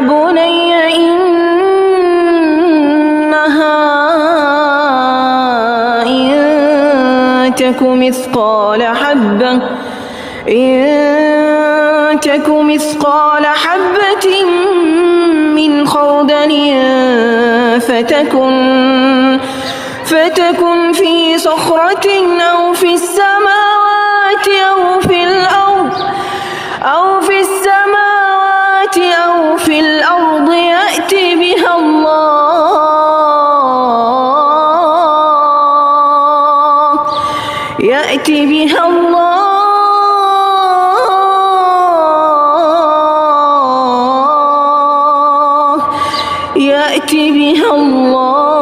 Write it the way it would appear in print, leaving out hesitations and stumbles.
بني إنها إن تك مثقال حبة من خردل فتكن في صخرة أو في السماوات أو في الأرض يأت بها الله